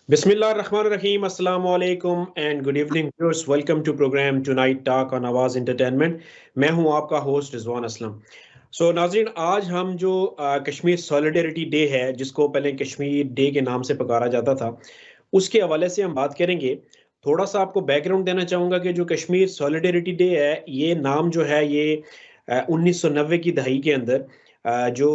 बिस्मिल्लाहिर्रहमानिर्रहीम अस्सलाम वालेकुम and good evening viewers. Welcome to program tonight talk on Aawaz entertainment. मैं हूं आपका होस्ट रिजवान असलम। नाज़रीन, आज हम जो कश्मीर सॉलिडेरिटी डे है, जिसको पहले कश्मीर डे के नाम से पुकारा जाता था, उसके हवाले से हम बात करेंगे। थोड़ा सा आपको बैकग्राउंड देना चाहूँगा कि जो कश्मीर सॉलिडेरिटी डे है, ये नाम जो है ये 1990 की दहाई के अंदर जो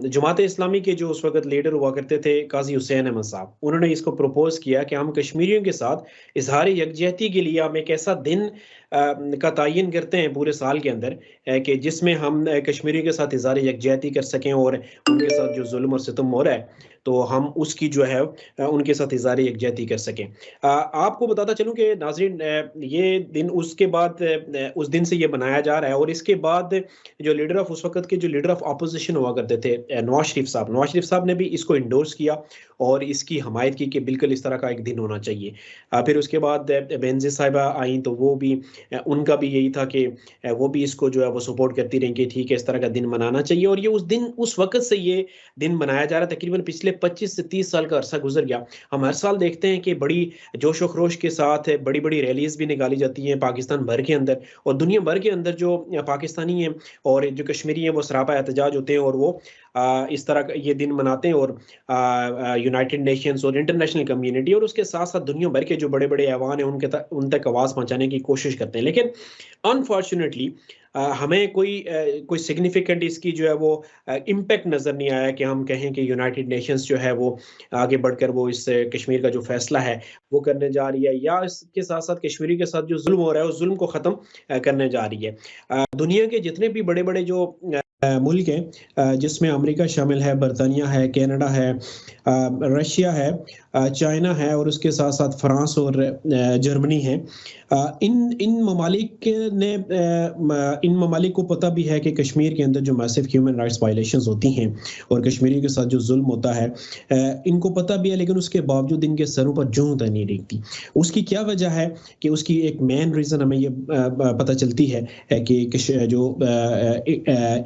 जमात इस्लामी के जो उस वक़्त लीडर हुआ करते थे, काज़ी हुसैन अहमद साहब, उन्होंने इसको प्रपोज़ किया कि हम कश्मीरियों के साथ इज़हार यकजहती के लिए हम एक ऐसा दिन का तयन करते हैं पूरे साल के अंदर, कि जिसमें हम कश्मीरियों के साथ इज़हार यकजहती कर सकें और उनके साथ जो ज़ुल्म और सितम हो रहा है, तो हम उसकी जो है उनके साथ इज़हार यकजहती कर सकें। आपको बताता चलूँ कि नाज़रीन, ये दिन उसके बाद उस दिन से ये मनाया जा रहा है, और इसके बाद जो लीडर ऑफ उस वक़्त के जो लीडर ऑफ ऑपोज़िशन हुआ करते थे, नवाज़ शरीफ साहब ने भी इसको एंडोर्स किया और इसकी हमायत की कि बिल्कुल इस तरह का एक दिन होना चाहिए। फिर उसके बाद बेनज़ीर साहिबा आईं, तो वो भी उनका भी यही था कि वो भी इसको जो है वो सपोर्ट करती रहीं कि ठीक है, इस तरह का दिन मनाना चाहिए, और ये उस दिन उस वक़्त से ये दिन मनाया जा रहा है। तकरीबन पिछले 25 से 30 साल का अरसा गुज़र गया। हम हर साल देखते हैं कि बड़ी जोश-ओ-खरोश के साथ बड़ी-बड़ी रैलीज़ भी निकाली जाती हैं पाकिस्तान भर के अंदर, और दुनिया भर के अंदर जो पाकिस्तानी हैं और जो कश्मीरी हैं, वो सरापा एहतजाज होते हैं, और वो इस तरह का ये दिन मनाते हैं, और यूनाइटेड नेशंस और इंटरनेशनल कम्युनिटी और उसके साथ-साथ दुनिया भर के जो बड़े-बड़े ऐवान हैं, उन तक आवाज़ पहुँचाने की कोशिश करते हैं। लेकिन अनफॉर्च्यूनेटली हमें कोई सिग्निफिकेंट इसकी जो है वो इम्पैक्ट नज़र नहीं आया कि हम कहें कि यूनाइटेड नेशंस जो है वो आगे बढ़कर वो इस कश्मीर का जो फैसला है वो करने जा रही है, या इसके साथ-साथ कश्मीरी के साथ जो ज़ुल्म हो रहा है उस ज़ुल्म को ख़त्म करने जा रही है। दुनिया के जितने भी बड़े-बड़े जो मुल्क हैं, जिसमें अमेरिका शामिल है, बर्तानिया है, कनाडा है, रशिया है, चाइना है, और उसके साथ-साथ फ्रांस और जर्मनी है। इन ममालिक ने इन ममालिक को पता भी है कि कश्मीर के अंदर जो मैसिव ह्यूमन राइट्स वायलेशंस होती हैं और कश्मीरियों के साथ जो ज़ुल्म होता है, इनको पता भी है, लेकिन उसके बावजूद इनके सरों पर जूं तक नहीं रेंगती। उसकी क्या वजह है? कि उसकी एक मेन रीज़न हमें ये पता चलती है कि जो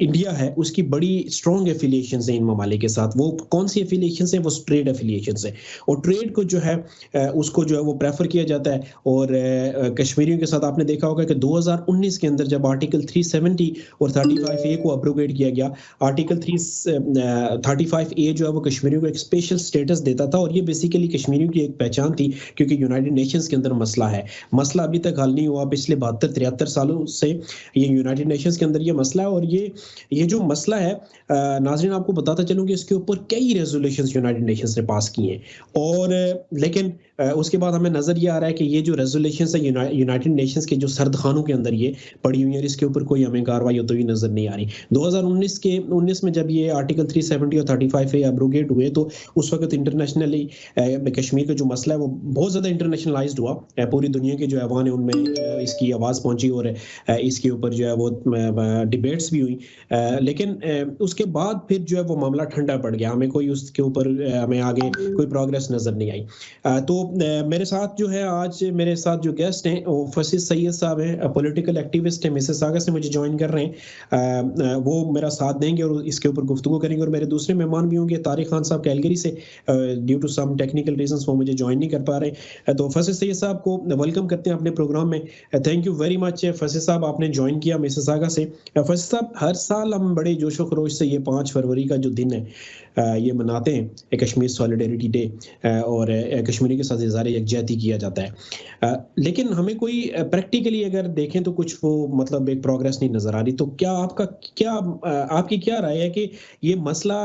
इंडिया है, उसकी बड़ी स्ट्रॉन्ग एफिलिएशंस हैं इन ममालिक के साथ। वो कौन-सी एफिलिएशंस हैं? वो ट्रेड एफिलिएशंस हैं, और ट्रेड को जो है उसको जो है वो प्रेफ़र किया जाता है। और कश्मीरियों के साथ आपने देखा होगा कि 2019 के अंदर जब आर्टिकल 370 और 35 ए को एब्रोगेट किया गया, आर्टिकल 35 ए जो है वो कश्मीरियों को एक स्पेशल स्टेटस देता था, और ये बेसिकली कश्मीरियों की एक पहचान थी, क्योंकि यूनाइटेड नेशंस के अंदर मसला है। मसला अभी तक हल नहीं हुआ, पिछले 72-73 सालों से ये यूनाइटेड नेशंस के अंदर ये मसला है, और ये जो मसला है, नाज़रीन आपको बताता चलूँ कि इसके ऊपर कई रेज़ोल्यूशंस यूनाइटेड नेशंस ने पास की हैं, और लेकिन उसके बाद हमें नज़र ये आ रहा है कि ये जो रेज़ोल्यूशंस है यूनाइटेड नेशंस के जो सर्दखानों के अंदर ये पड़ी हुई है, इसके ऊपर कोई हमें कार्रवाई होती हुई नज़र नहीं आ रही। 2019 में जब ये आर्टिकल 370 और 35 ए एब्रोगेट हुए, तो उस वक़्त इंटरनेशनली कश्मीर का जो मसला है वो बहुत ज़्यादा इंटरनेशनलाइज़्ड हुआ। पूरी दुनिया के जो ऐवान है उनमें इसकी आवाज़ पहुँची, और इसके ऊपर जो है वो डिबेट्स भी हुई। लेकिन उसके बाद फिर जो है वो मामला ठंडा पड़ गया, हमें कोई उसके ऊपर हमें आगे कोई प्रोग्रेस नज़र नहीं आई। तो मेरे साथ जो है आज मेरे साथ जो गेस्ट हैं वो फसीह सैयद साहब हैं, पॉलिटिकल एक्टिविस्ट हैं, मिसिसागा से मुझे ज्वाइन कर रहे हैं। वो मेरा साथ देंगे और इसके ऊपर गुफ्तगू करेंगे, और मेरे दूसरे मेहमान भी होंगे, तारिक खान साहब कैलगरी से। Due to some technical reasons वो मुझे ज्वाइन नहीं कर पा रहे। तो फसीह सैयद साहब को वेलकम करते हैं अपने प्रोग्राम में। Thank you very much Fasih साहब, आपने ज्वाइन किया मिसिसागा से। फसीह साहब, हर साल हम बड़े जोशो खरोश से ये 5 फरवरी का जो दिन है ये मनाते हैं, कश्मीर सॉलिडेरिटी डे, और कश्मीरी के साथ इज़हार यकजहती किया जाता है। लेकिन हमें कोई प्रैक्टिकली अगर देखें तो कुछ वो मतलब एक प्रोग्रेस नहीं नज़र आ रही। तो आपकी क्या राय है कि ये मसला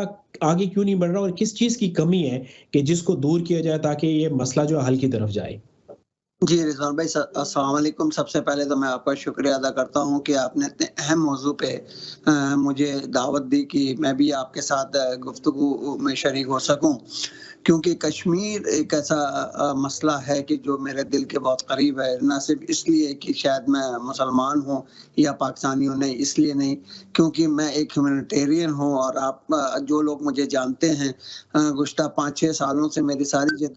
आगे क्यों नहीं बढ़ रहा, और किस चीज़ की कमी है कि जिसको दूर किया जाए ताकि ये मसला जो है हल की तरफ जाए? जी, रिज़वान भाई अस्सलाम वालेकुम। सबसे पहले तो मैं आपका शुक्रिया अदा करता हूँ कि आपने इतने अहम मौज़ू पे मुझे दावत दी कि मैं भी आपके साथ गुफ्तगू में शरीक हो सकूँ। क्योंकि कश्मीर एक ऐसा मसला है कि जो मेरे दिल के बहुत करीब है, ना सिर्फ़ इसलिए कि शायद मैं मुसलमान हूँ या पाकिस्तानी हूँ, नहीं इसलिए नहीं, क्योंकि मैं एक ह्यूमैनिटेरियन हूँ, और आप जो लोग मुझे जानते हैं, गुज़श्ता 5-6 सालों से मेरी सारी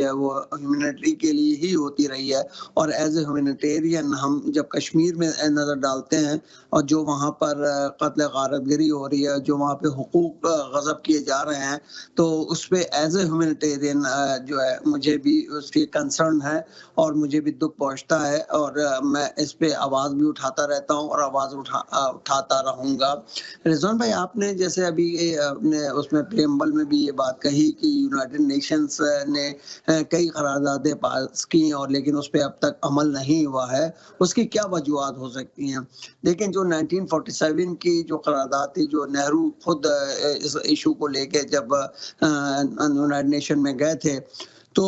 है वो ह्यूमैनिटी के लिए ही होती रही है। और एज ए ह्यूमैनिटेरियन हम जब कश्मीर में नज़र डालते हैं और जो वहाँ पर कत्ल गारतगिरी हो रही है, जो वहाँ पे हुकूक गज़ब किए जा रहे हैं, तो उस पे एज ए ह्यूमैनिटेरियन जो है मुझे भी उसकी कंसर्न है और मुझे भी दुख पहुँचता है, और मैं इस पे आवाज़ भी उठाता रहता हूँ और आवाज़ उठाता रहूँगा। रिजवान भाई, आपने जैसे अभी अपने उसमें प्रेम्बल में भी ये बात कही कि यूनाइटेड नेशंस ने कई करारदादें पास की और लेकिन उस पे अब तक अमल नहीं हुआ है, उसकी क्या वजूहत हो सकती हैं? लेकिन जो 1947 की जो करारदाद थी, जो नेहरू खुद इस इशू को लेके जब यूनाइटेड नेशन में गए थे, तो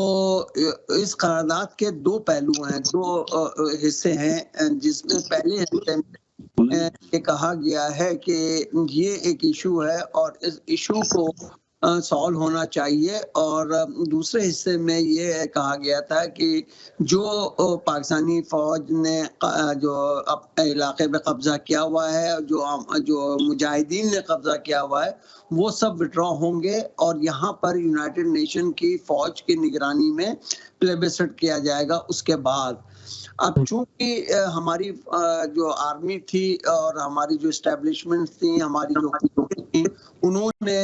इस करारदाद के 2 पहलू हैं, 2 हिस्से हैं, जिसमें पहले हिस्से में ये कहा गया है कि ये एक इशू है और इस इशू को सॉल्व होना चाहिए, और दूसरे हिस्से में ये कहा गया था कि जो पाकिस्तानी फौज ने जो अपने इलाके पे कब्जा किया हुआ है, जो मुजाहिदीन ने कब्जा किया हुआ है, वो सब विड्रॉ होंगे और यहाँ पर यूनाइटेड नेशन की फौज की निगरानी में प्लेबिससिट किया जाएगा उसके बाद। अब चूंकि हमारी जो आर्मी थी और हमारी जो एस्टेब्लिशमेंट थी, हमारी जो थी, उन्होंने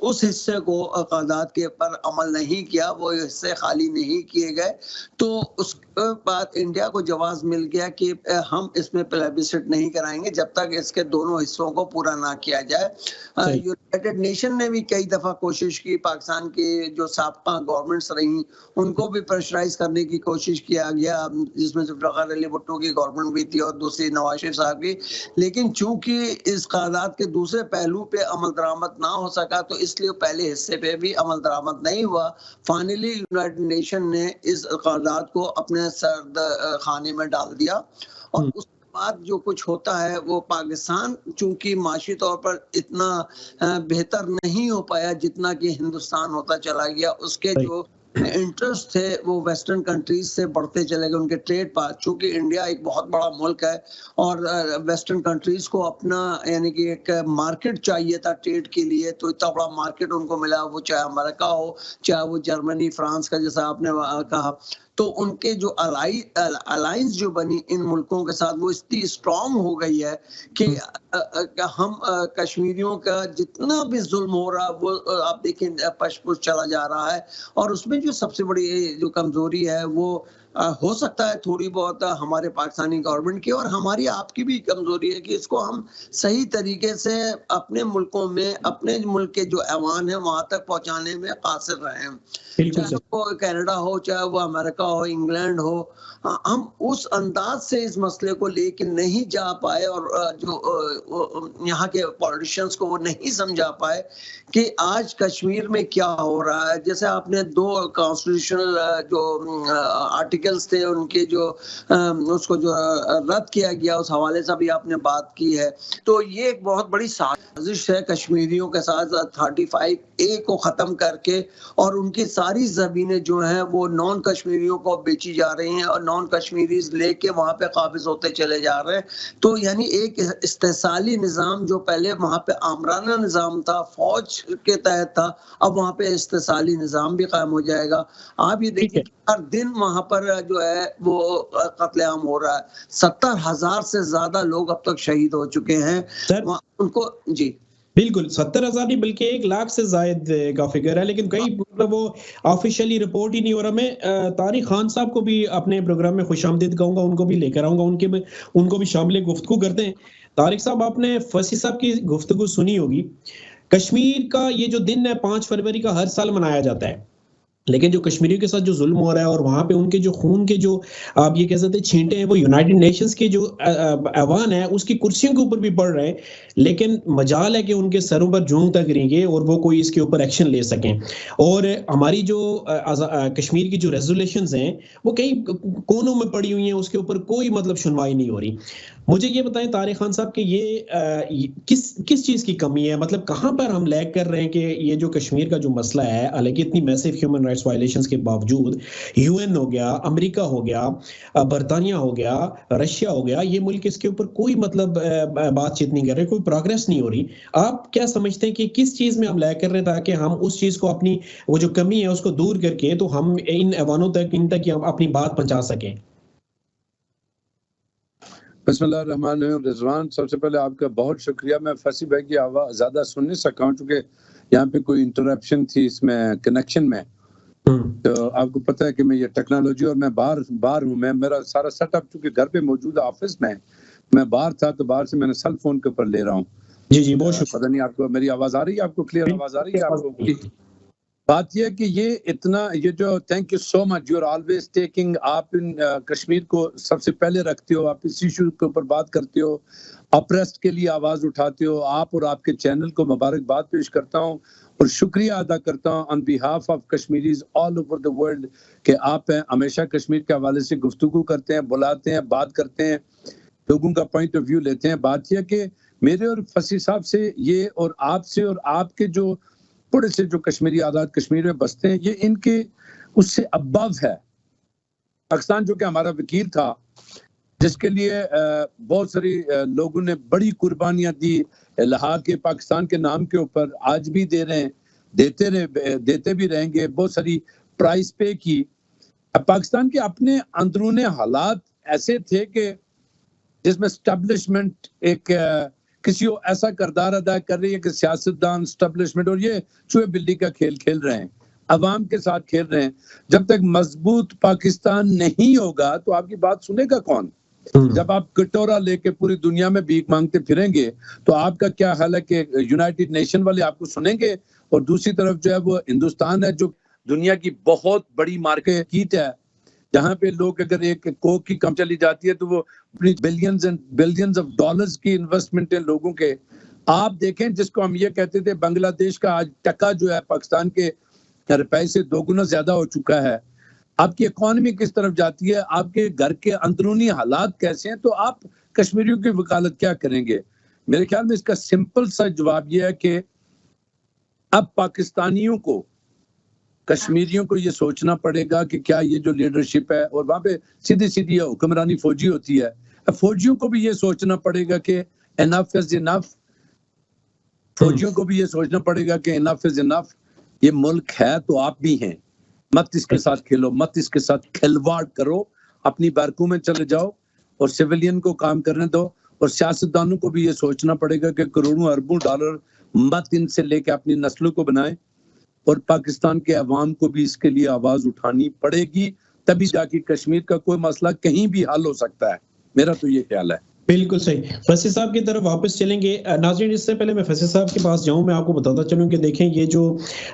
उस हिस्से को करारदाद के पर अमल नहीं किया, वो हिस्से खाली नहीं किए गए, तो उस बाद इंडिया को जवाब मिल गया कि हम इसमें प्लेबिससिट नहीं कराएंगे जब तक इसके दोनों हिस्सों को पूरा ना किया जाए। यूनाइटेड नेशन ने भी कई दफा कोशिश की, पाकिस्तान की जो साबका गवर्नमेंट्स रही उनको भी प्रेशराइज करने की कोशिश किया गया, जिसमें जुल्फ़िकार अली भुट्टो की गवर्नमेंट भी थी और दूसरी नवाज शरीफ साहब की, लेकिन चूंकि इस करारदाद के दूसरे पहलू पे अमल दरामद ना हो सका, तो इसलिए पहले हिस्से पे भी अमल दरामद नहीं हुआ। फाइनली यूनाइटेड नेशन ने इस करारदाद को अपने सर्द खाने में डाल दिया, और उसके बाद जो कुछ होता है वो पाकिस्तान चूंकि माशी तौर पर इतना बेहतर नहीं हो पाया जितना कि हिंदुस्तान होता चला गया, उसके जो इंटरेस्ट थे वो वेस्टर्न कंट्रीज से बढ़ते चले गए, उनके ट्रेड पास, चूंकि इंडिया एक बहुत बड़ा मुल्क है और वेस्टर्न कंट्रीज को अपना यानी कि एक मार्केट चाहिए था ट्रेड के लिए, तो इतना बड़ा मार्केट उनको मिला, वो चाहे अमेरिका हो, चाहे वो जर्मनी, फ्रांस का, जैसा आपने कहा, तो उनके जो अलायंस जो बनी इन मुल्कों के साथ वो इतनी स्ट्रांग हो गई है कि हम कश्मीरियों का जितना भी जुल्म हो रहा वो आप देखें पशपुश चला जा रहा है, और उसमें जो सबसे बड़ी जो कमजोरी है वो हो सकता है थोड़ी बहुत हमारे पाकिस्तानी गवर्नमेंट की और हमारी आपकी भी कमजोरी है कि इसको हम सही तरीके से अपने मुल्कों में, अपने मुल्क के जो ऐवान है वहां तक पहुंचाने में कासिर रहे हैं, चाहे वो कनाडा हो, चाहे वो अमेरिका हो, इंग्लैंड हो, हम उस अंदाज से इस मसले को लेके नहीं जा पाए और जो यहाँ के पॉलिटिशियंस को वो नहीं समझा पाए कि आज कश्मीर में क्या हो रहा है। जैसे आपने 2 कॉन्स्टिट्यूशनल जो आर्टिकल्स थे उनके जो उसको जो रद्द किया गया, उस हवाले से भी आपने बात की है, तो ये एक बहुत बड़ी साजिश है कश्मीरियों के साथ 35A को खत्म करके, और उनकी सारी जमीनें जो हैं वो नॉन कश्मीरियों को बेची जा रही हैं और नॉन कश्मीरीज लेके वहां पे काबिज होते चले जा रहे हैं। तो यानी एक इस्तेसाली निज़ाम जो पहले वहां पे आमराना निज़ाम था, फौज के तहत था, अब वहां पे इस्तेसाली निज़ाम भी कायम हो जाएगा। आप ये देखिए हर दिन वहां पर जो है वो कत्लेआम हो रहा है, 70,000 से ज्यादा लोग अब तक शहीद हो चुके हैं उनको। जी बिल्कुल, 70,000 नहीं बल्कि 1 लाख से जायद का फिगर है, लेकिन कई मतलब वो ऑफिशियली रिपोर्ट ही नहीं हो रहा। मैं तारिक खान साहब को भी अपने प्रोग्राम में खुशामदीद कहूंगा, उनको भी लेकर आऊंगा, उनको भी शामिल गुफ्तगू करते हैं। तारिक साहब, आपने फसी साहब की गुफ्तगू सुनी होगी। कश्मीर का ये जो दिन है 5 फरवरी का हर साल मनाया जाता है, लेकिन जो कश्मीरियों के साथ जो जुल्म हो रहा है और वहां पे उनके जो खून के जो आप ये कह सकते हैं छींटे हैं, वो यूनाइटेड नेशंस के जो ऐवान है उसकी कुर्सियों के ऊपर भी पड़ रहे हैं, लेकिन मजाल है कि उनके सरों पर जूं तक गिरेंगे और वो कोई इसके ऊपर एक्शन ले सकें। और हमारी जो कश्मीर की जो रेजोल्यूशंस हैं वो कई कोनों में पड़ी हुई हैं, उसके ऊपर कोई मतलब सुनवाई नहीं हो रही। मुझे ये बताएं तारिक खान साहब कि ये किस चीज की कमी है, मतलब कहां पर हम लैग कर रहे हैं कि ये जो कश्मीर का जो मसला है, हालांकि इतनी मैसिव ह्यूमन राइट्स वायलेशंस के बावजूद यूएन हो गया, अमेरिका हो गया, बर्तानिया हो गया, रशिया हो गया, ये मुल्क इसके ऊपर कोई मतलब बातचीत नहीं कर रहे, कोई प्रोग्रेस नहीं हो रही। आप क्या समझते हैं कि किस चीज में हम लैग कर रहे हैं ताकि हम उस चीज को अपनी वो जो कमी है उसको दूर करके तो हम इन ऐवानों तक इन तक हम अपनी बात पहुंचा सकें? बिस्मिल्लाहिर्रहमानिर्रहीम। रिजवान, सबसे पहले आपका बहुत शुक्रिया। मैं फसी भाई की आवाज़ ज़्यादा सुन नहीं सका हूँ क्योंकि यहाँ पे कोई इंटरप्शन थी इसमें कनेक्शन में। तो आपको पता है कि मैं ये टेक्नोलॉजी और मैं बाहर हूँ, मैं मेरा सारा सेटअप चूंकि घर पे मौजूद ऑफिस में, मैं बाहर था तो बाहर से मैंने सेल फोन के ऊपर ले रहा हूँ। जी बहुत शुक्रिया। पता नहीं आपको मेरी आवाज़ आ रही है? आपको क्लियर आवाज़ आ रही है? आपको बात यह कि ये जो thank you so much, you are always taking, आप इन कश्मीर को सबसे पहले रखते हो, आप इस इशू के ऊपर बात करते हो, ऑप्रेस्ड के लिए आवाज उठाते हो। आप और आपके चैनल को मुबारकबाद पेश करता हूँ और शुक्रिया अदा करता हूँ on behalf of Kashmiris all over the world कि आप हमेशा कश्मीर के हवाले से गुफ्तगू करते हैं, बुलाते हैं, बात करते हैं, लोगों का पॉइंट ऑफ व्यू लेते हैं। बात यह कि मेरे और फसी साहब से ये और आपसे और आपके जो थोड़े से जो कश्मीरी आज़ाद कश्मीर में बसते हैं, ये इनके उससे अबव है। पाकिस्तान जो कि हमारा वकील था, जिसके लिए बहुत सारी लोगों ने बड़ी कुर्बानियां दी, लहा के पाकिस्तान के नाम के ऊपर आज भी दे रहे हैं, देते भी रहेंगे, बहुत सारी प्राइस पे की। पाकिस्तान के अपने अंदरूनी हालात ऐसे थे कि जिसमें स्टैब्लिशमेंट एक किसी को ऐसा किरदार अदा कर रही है कि सियासतदान, स्टैब्लिशमेंट और ये चूहे बिल्ली का खेल खेल रहे हैं, अवाम के साथ खेल रहे हैं। जब तक मजबूत पाकिस्तान नहीं होगा तो आपकी बात सुनेगा कौन? जब आप कटोरा लेके पूरी दुनिया में भीख मांगते फिरेंगे तो आपका क्या हाल है कि यूनाइटेड नेशन वाले आपको सुनेंगे? और दूसरी तरफ जो है वो हिंदुस्तान है, जो दुनिया की बहुत बड़ी मार्केट है, जहां पे लोग अगर एक कोक की कम चली जाती है तो वो billions and billions of dollars की इन्वेस्टमेंट है लोगों के। आप देखें, जिसको हम ये कहते थे बांग्लादेश का आज टका जो है पाकिस्तान के रुपए से 2 गुना ज्यादा हो चुका है। आपकी इकोनॉमी किस तरफ जाती है, आपके घर के अंदरूनी हालात कैसे हैं, तो आप कश्मीरियों की वकालत क्या करेंगे? मेरे ख्याल में इसका सिंपल सा जवाब यह है कि अब पाकिस्तानियों को, कश्मीरियों को ये सोचना पड़ेगा कि क्या ये जो लीडरशिप है, और वहां पे सीधी सीधी हुक्मरानी फौजी होती है, फौजियों को भी ये सोचना पड़ेगा कि इनफ इज इनफ। फौजियों को भी ये सोचना पड़ेगा कि इनफ इज इनफ। ये मुल्क है तो आप भी हैं, मत इसके साथ खेलो, मत इसके साथ खिलवाड़ करो, अपनी बैरकों में चले जाओ और सिविलियन को काम करने दो। और सियासतदानों को भी ये सोचना पड़ेगा कि करोड़ों अरबों डॉलर मत इनसे लेके अपनी नस्लों को बनाए, और पाकिस्तान के अवाम को भी इसके लिए आवाज उठानी पड़ेगी, तभी जाके कश्मीर का कोई मसला कहीं भी हल हो सकता है। मेरा तो ये ख्याल है। बिल्कुल सही। फसी साहब की तरफ वापस चलेंगे। नाज़रीन, इससे पहले मैं फसी साहब के पास जाऊं, मैं आपको बताता चलूं कि देखें ये जो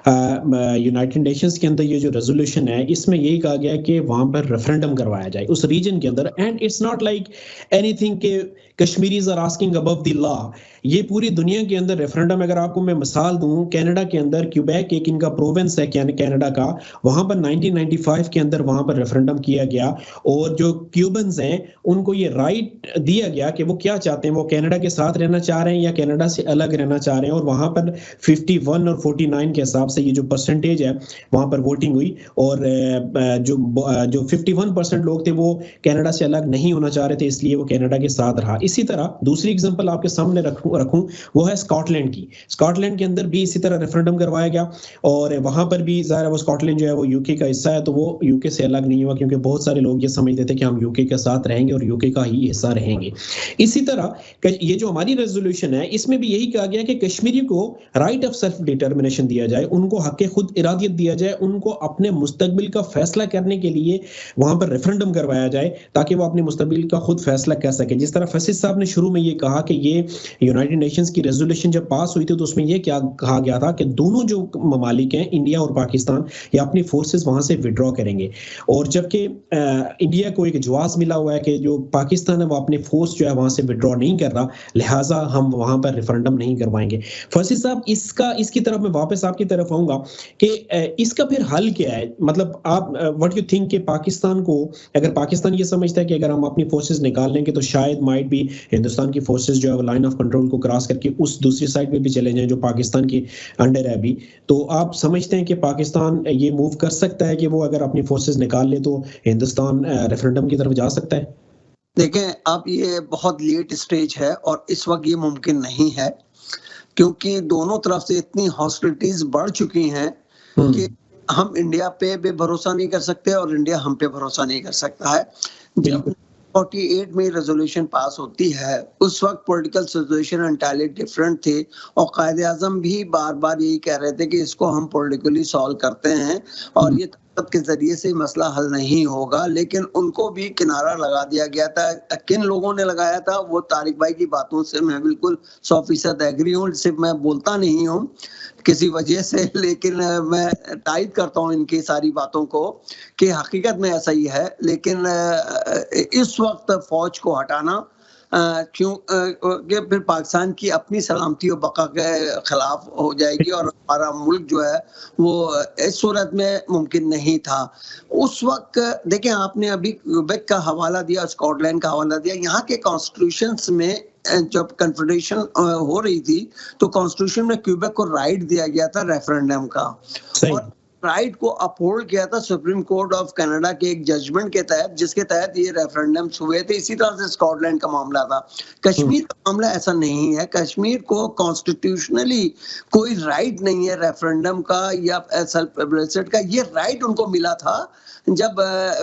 यूनाइटेड नेशंस के अंदर ये जो रेजोल्यूशन है, इसमें यही कहा गया कि वहां पर रेफरेंडम करवाया जाए उस रीजन के अंदर। And it's not like anything के Kashmiris are asking above the law. ये पूरी दुनिया के अंदर रेफरेंडम, अगर आपको मैं मिसाल दूं, कनाडा के अंदर क्यूबेक एक इनका प्रोविंस है कनाडा का, वहां पर 1995 के अंदर वहां पर रेफरेंडम किया गया और जो क्यूबन्स हैं उनको ये राइट दिया गया कि वो क्या चाहते हैं, वो कनाडा के साथ रहना चाह रहे हैं या कनाडा से अलग रहना चाह रहे हैं। और वहां पर 51 और 49 के हिसाब से ये जो परसेंटेज है वहां पर वोटिंग हुई, और जो 51% लोग थे वो कनाडा से अलग नहीं होना चाह रहे थे, इसलिए वो कनाडा के साथ रहा। इसी तरह दूसरी एग्जांपल आपके सामने रखूं वो है स्कॉटलैंड की। स्कॉटलैंड के अंदर भी इसी तरह रेफरेंडम करवाया गया और वहां पर भी ज़ाहिर है वो स्कॉटलैंड जो है वो यूके का हिस्सा है, तो वो यूके से अलग नहीं हुआ, क्योंकि बहुत सारे लोग ये समझते थे कि हम यूके के साथ रहेंगे और यूके का ही हिस्सा रहेंगे। इसी तरह ये जो हमारी रेजोल्यूशन है, इसमें भी यही कहा गया कि कश्मीरी को राइट ऑफ सेल्फ डिटर्मिनेशन दिया जाए, उनको हक खुद इरादियत दिया जाए, उनको अपने मुस्तकबिल का फैसला करने के लिए वहां पर रेफरेंडम करवाया जाए ताकि वो अपने मुस्तकबिल का खुद फैसला कर सके। जिस तरह फसीद साहब ने शुरू में ये कहा कि ये यूनाइटेड नेशंस की रेजोल्यूशन जब पास हुई थी तो उसमें ये क्या कहा गया था कि दोनों जो ममालिक हैं, इंडिया और पाकिस्तान, ये अपनी फोर्सेस वहां से विड्रॉ करेंगे। और जबकि इंडिया को एक जवाब मिला हुआ है कि जो पाकिस्तान है वो अपने फोर्स जो है वहां से विड्रॉ नहीं कर रहा, लिहाजा हम वहां पर रेफरेंडम नहीं करवाएंगे। फैसल साहब, इसकी तरफ मैं वापस आपकी तरफ आऊंगा कि इसका फिर हल क्या है? मतलब आप व्हाट यू थिंक कि पाकिस्तान को, अगर पाकिस्तान ये समझता है कि अगर हम अपनी फोर्सेस निकाल लेंगे तो शायद माइट भी हिंदुस्तान की फोर्सेस जो है लाइन ऑफ कंट्रोल को क्रॉस करके उस दूसरी साइड पे भी चले जाएं जो पाकिस्तान की अंडर है अभी, तो आप समझते हैं कि पाकिस्तान ये मूव कर सकता है कि वो अगर अपनी फोर्सेस निकाल ले तो हिंदुस्तान रेफरेंडम की तरफ जा सकता है? देखें, अब ये बहुत लेट स्टेज है और इस वक्त ये मुमकिन नहीं है, क्योंकि दोनों तरफ से इतनी हॉस्टिलिटीज बढ़ चुकी हैं कि हम इंडिया पे भी भरोसा नहीं कर सकते और इंडिया हम पे भरोसा नहीं कर सकता है। जब 48 में रेजोल्यूशन पास होती है, उस वक्त पॉलिटिकल सिचुएशन एंटायरली डिफरेंट थी और कायदे आजम भी बार बार यही कह रहे थे कि इसको हम पॉलिटिकली सॉल्व करते हैं और ये ताकत के जरिए से मसला हल नहीं होगा, लेकिन उनको भी किनारा लगा दिया गया था। किन लोगों ने लगाया था, वो तारिक भाई की बातों से मैं बिल्कुल 100% एग्री हूँ। सिर्फ मैं बोलता नहीं हूँ किसी वजह से, लेकिन मैं तायद करता हूँ इनकी सारी बातों को कि हकीकत में ऐसा ही है। लेकिन इस वक्त फौज को हटाना क्यों कि फिर पाकिस्तान की अपनी सलामती और बका के खिलाफ हो जाएगी और हमारा मुल्क जो है वो इस सूरत में मुमकिन नहीं था उस वक्त। देखिए, आपने अभी क्यूबेक का हवाला दिया, स्कॉटलैंड का हवाला दिया। यहाँ के कॉन्स्टिट्यूशंस में जब कन्फेडरेशन हो रही थी तो कॉन्स्टिट्यूशन में क्यूबेक को राइट दिया गया था रेफरेंडम का, और राइट को अपहोल्ड किया था सुप्रीम कोर्ट ऑफ कनाडा के एक जजमेंट के तहत, जिसके तहत ये रेफरेंडम्स हुए थे। इसी तरह से स्कॉटलैंड का मामला था। कश्मीर का मामला ऐसा नहीं है। कश्मीर को कॉन्स्टिट्यूशनली कोई राइट नहीं है रेफरेंडम का या सेल्फ प्रेसिडेंट का। ये राइट उनको मिला था जब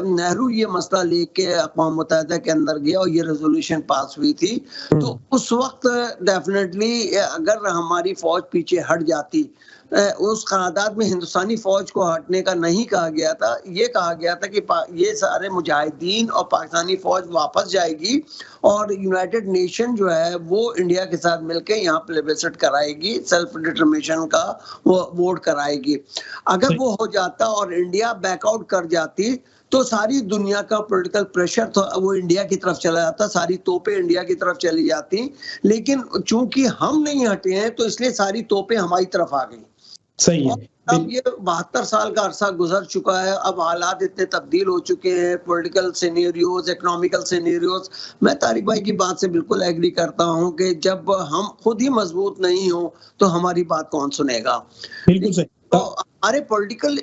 नेहरू ये मसला लेके अक़वाम मुत्तहिदा के अंदर गया और ये रेजोल्यूशन पास हुई थी। तो उस वक्त डेफिनेटली अगर हमारी फौज पीछे हट जाती, उस करारदाद में हिंदुस्तानी फौज को हटने का नहीं कहा गया था, ये कहा गया था कि ये सारे मुजाहिदीन और पाकिस्तानी फौज वापस जाएगी और यूनाइटेड नेशन जो है वो इंडिया के साथ मिलकर यहाँ प्लेबिसाइट कराएगी, सेल्फ डिटरमिनेशन का वो वोट कराएगी। अगर वो हो जाता और इंडिया बैकआउट कर जाती तो सारी दुनिया का पॉलिटिकल प्रेशर तो वो इंडिया की तरफ चला जाता, सारी तोपें इंडिया की तरफ चली जाती। लेकिन चूंकि हम नहीं हटे हैं तो इसलिए सारी तोपें हमारी तरफ आ गई। सही है। अब ये 72 साल का अरसा गुजर चुका है। अब हालात इतने तब्दील हो चुके हैं, पॉलिटिकल सिनेरियोज, इकोनॉमिकल सिनेरियोज। मैं तारिक भाई की बात से बिल्कुल एग्री करता हूं कि जब हम खुद ही मजबूत नहीं हो तो हमारी बात कौन सुनेगा। बिल्कुल सही। तो हमारे पॉलिटिकल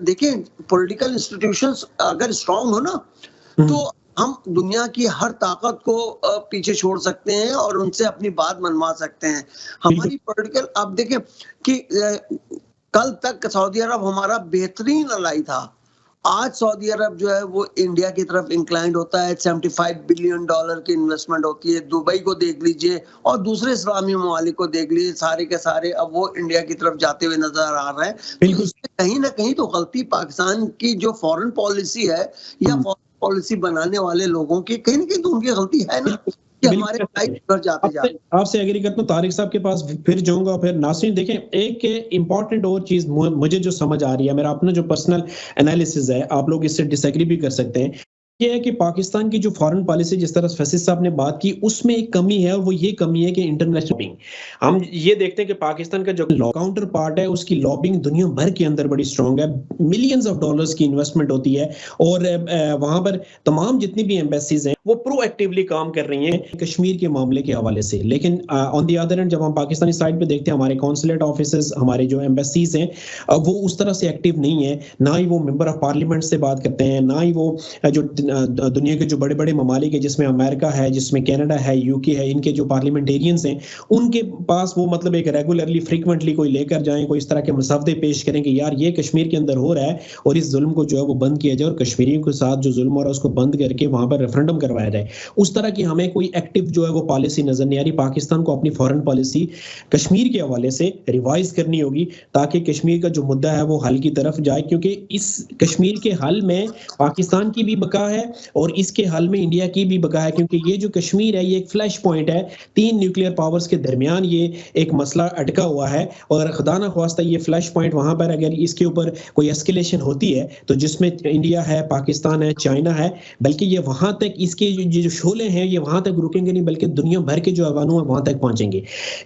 देखिए, पॉलिटिकल इंस्टीट्यूशंस अगर स्ट्रांग हो ना तो हम दुनिया की हर ताकत को पीछे छोड़ सकते हैं और उनसे अपनी बात मनवा सकते हैं। हमारी पॉलिटिकल, आप देखें कि कल तक सऊदी अरब हमारा बेहतरीन अलाई था। आज सऊदी अरब जो है वो इंडिया की तरफ इंक्लाइंड होता है। $75 बिलियन की इन्वेस्टमेंट होती है। दुबई को देख लीजिए और दूसरे इस्लामी ममालिक को देख लीजिए, सारे के सारे अब वो इंडिया की तरफ जाते हुए नजर आ रहे हैं। तो कहीं ना कहीं तो गलती पाकिस्तान की जो फॉरेन पॉलिसी है या पॉलिसी बनाने वाले लोगों की कहीं ना कहीं तो उनकी गलती है ना कि हमारे पर जाते जाते। आपसे एग्री करता हूं। तारिक साहब के पास फिर जाऊंगा, फिर नासिर। देखें, एक इंपॉर्टेंट और चीज मुझे जो समझ आ रही है, मेरा अपना जो पर्सनल एनालिसिस है, आप लोग इससे डिसएग्री भी कर सकते हैं, ये है कि पाकिस्तान की जो फॉरेन पॉलिसी जिस तरह फैसल साहब ने बात की उसमें एक कमी है, और वो ये कमी है कि इंटरनेशनल लॉबिंग। हम ये देखते हैं कि पाकिस्तान का जो काउंटर पार्ट है उसकी लॉबिंग दुनिया भर के अंदर बड़ी स्ट्रांग है। मिलियंस ऑफ डॉलर्स की इन्वेस्टमेंट होती है और वहां पर तमाम जितनी भी एम्बेसीज हैं वो प्रोएक्टिवली काम कर रही हैं कश्मीर के मामले के हवाले से। लेकिन ऑन द अदर हैंड जब हम पाकिस्तानी साइड पे देखते हैं, हमारे कॉन्सुलेट ऑफिसेज, हमारे जो एम्बेसीज हैं, वो उस तरह से एक्टिव नहीं है। ना ही वो मेंबर ऑफ पार्लियामेंट से बात करते हैं, ना ही वो जो दुनिया के जो बड़े बड़े ममालिक है, जिसमें अमेरिका है, जिसमें कनाडा है, यूके है, इनके जो पार्लियामेंटेरियंस हैं उनके पास वो मतलब एक रेगुलरली फ्रीक्वेंटली कोई लेकर जाएं, कोई इस तरह के मसवदे पेश करें कि यार ये कश्मीर के अंदर हो रहा है और इस जुल्म को जो है वो बंद किया जाए और कश्मीरियों के साथ जो जुल्म हो रहा है उसको बंद करके वहां पर रेफरेंडम करवाया जाए। उस तरह की हमें कोई एक्टिव जो है वो पॉलिसी नजर नहीं आ रही। पाकिस्तान को अपनी फॉरेन पॉलिसी कश्मीर के हवाले से रिवाइज करनी होगी ताकि कश्मीर का जो मुद्दा है वो हल की तरफ जाए, क्योंकि इस कश्मीर के हल में पाकिस्तान की भी बका है और इसके हल में इंडिया की भी बका है, क्योंकि ये जो कश्मीर है ये एक फ्लैश पॉइंट है, 3 न्यूक्लियर पावर्स के दरमियान ये एक मसला अटका हुआ है और खुदा ना ख्वास्ता ये फ्लैश पॉइंट वहां पर अगर इसके ऊपर कोई एस्केलेशन होती है तो जिसमें इंडिया है, पाकिस्तान है, चाइना है, बल्कि ये वहां तक इसके जो शोले हैं ये वहां तक रुकेंगे नहीं, बल्कि दुनिया भर के जो अवानू है वहां तक पहुंचेंगे।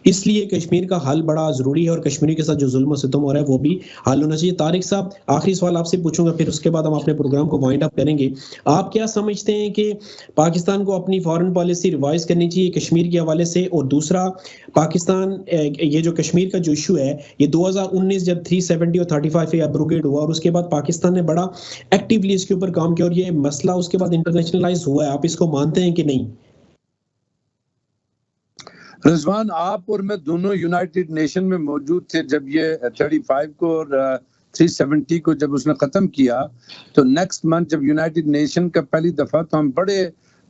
इसलिए कश्मीर का हल बड़ा जरूरी है और कश्मीरी के साथ जो जुल्म सितम हो रहा है वो भी हल होना चाहिए। तारिक साहब, आखिरी सवाल आपसे पूछूंगा, फिर उसके बाद हम अपने प्रोग्राम को वाइंड अप करेंगे। आप क्या समझते हैं कि पाकिस्तान को अपनी फॉरेन पॉलिसी रिवाइज करनी चाहिए कश्मीर के हवाले से? और दूसरा, पाकिस्तान ये जो कश्मीर का जो इशू है ये 2019 जब 370 और 35 एब्रोगेट हुआ और उसके बाद पाकिस्तान ने बड़ा एक्टिवली इसके ऊपर काम किया और ये मसला उसके बाद इंटरनेशनलाइज हुआ है, आप इसको मानते हैं कि नहीं? रिजवान, आप और मैं दोनों यूनाइटेड नेशन में मौजूद थे जब ये 35 को और 370 को जब उसने खत्म किया। तो नेक्स्ट मंथ जब यूनाइटेड नेशन का पहली दफा, तो हम बड़े,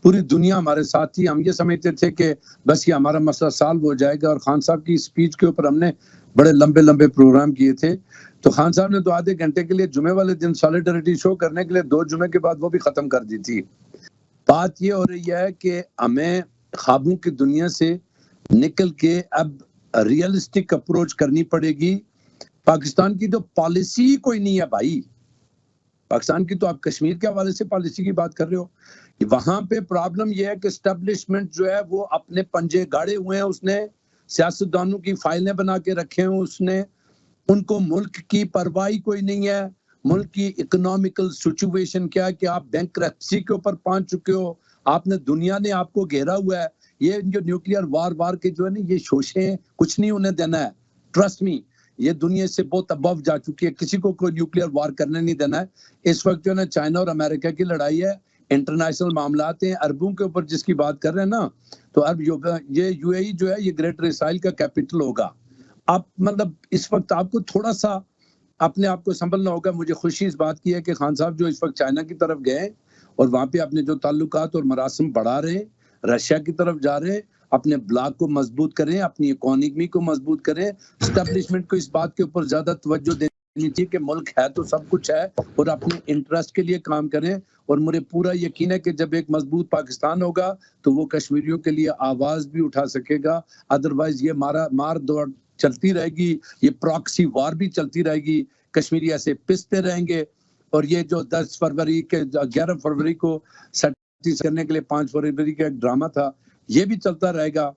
पूरी दुनिया हमारे साथ थी, हम ये समझते थे कि बस ये हमारा मसला सॉल्व हो जाएगा। और खान साहब की स्पीच के ऊपर हमने बड़े लंबे लंबे प्रोग्राम किए थे। तो खान साहब ने तो आधे घंटे के लिए जुमे वाले दिन सॉलिडरिटी शो करने के लिए 2 जुमे के बाद वो भी खत्म कर दी थी। बात ये हो रही है कि हमें ख्वाबों की दुनिया से निकल के अब रियलिस्टिक अप्रोच करनी पड़ेगी। पाकिस्तान की तो पॉलिसी कोई नहीं है भाई। पाकिस्तान की तो आप कश्मीर के हवाले से पॉलिसी की बात कर रहे हो। वहां पे प्रॉब्लम यह है कि एस्टेब्लिशमेंट जो है वो अपने पंजे गाड़े हुए हैं, उसने सियासतदानों की फाइलें बना के रखे हैं, उसने, उनको मुल्क की परवाही कोई नहीं है। मुल्क की इकोनॉमिकल सिचुएशन क्या है कि आप बैंकरप्सी के ऊपर पहुंच चुके हो, आपने, दुनिया ने आपको घेरा हुआ है। ये जो न्यूक्लियर वार के जो है ना, ये शोशे हैं, कुछ नहीं उन्हें देना है। ट्रस्ट मी, ये दुनिया से बहुत अबव जा चुकी है, किसी को कोई न्यूक्लियर वार करने नहीं देना है। इस वक्त जो है ना चाइना और अमेरिका की लड़ाई है, इंटरनेशनल मामलात हैं, अरबों के ऊपर जिसकी बात कर रहे हैं ना, तो अरब ये यूएई जो है ये ग्रेटर इसराइल का कैपिटल होगा। आप मतलब इस वक्त आपको थोड़ा सा अपने आप को संभलना होगा। मुझे खुशी इस बात की है कि खान साहब जो इस वक्त चाइना की तरफ गए और वहां पे अपने जो ताल्लुकात और मरासम बढ़ा रहे हैं, रशिया की तरफ जा रहे हैं, अपने ब्लॉक को मजबूत करें, अपनी इकोनॉमी को मजबूत करें। एस्टेब्लिशमेंट को इस बात के ऊपर ज्यादा तवज्जो देनी चाहिए कि मुल्क है तो सब कुछ है और अपने इंटरेस्ट के लिए काम करें। और मुझे पूरा यकीन है कि जब एक मजबूत पाकिस्तान होगा तो वो कश्मीरियों के लिए आवाज भी उठा सकेगा। अदरवाइज ये मार दौड़ चलती रहेगी, ये प्रॉक्सी वार भी चलती रहेगी, कश्मीरी ऐसे पिसते रहेंगे। और ये जो 10 फरवरी के 11 फरवरी को करने के लिए 5 फरवरी का एक ड्रामा था, ये भी चलता रहेगा।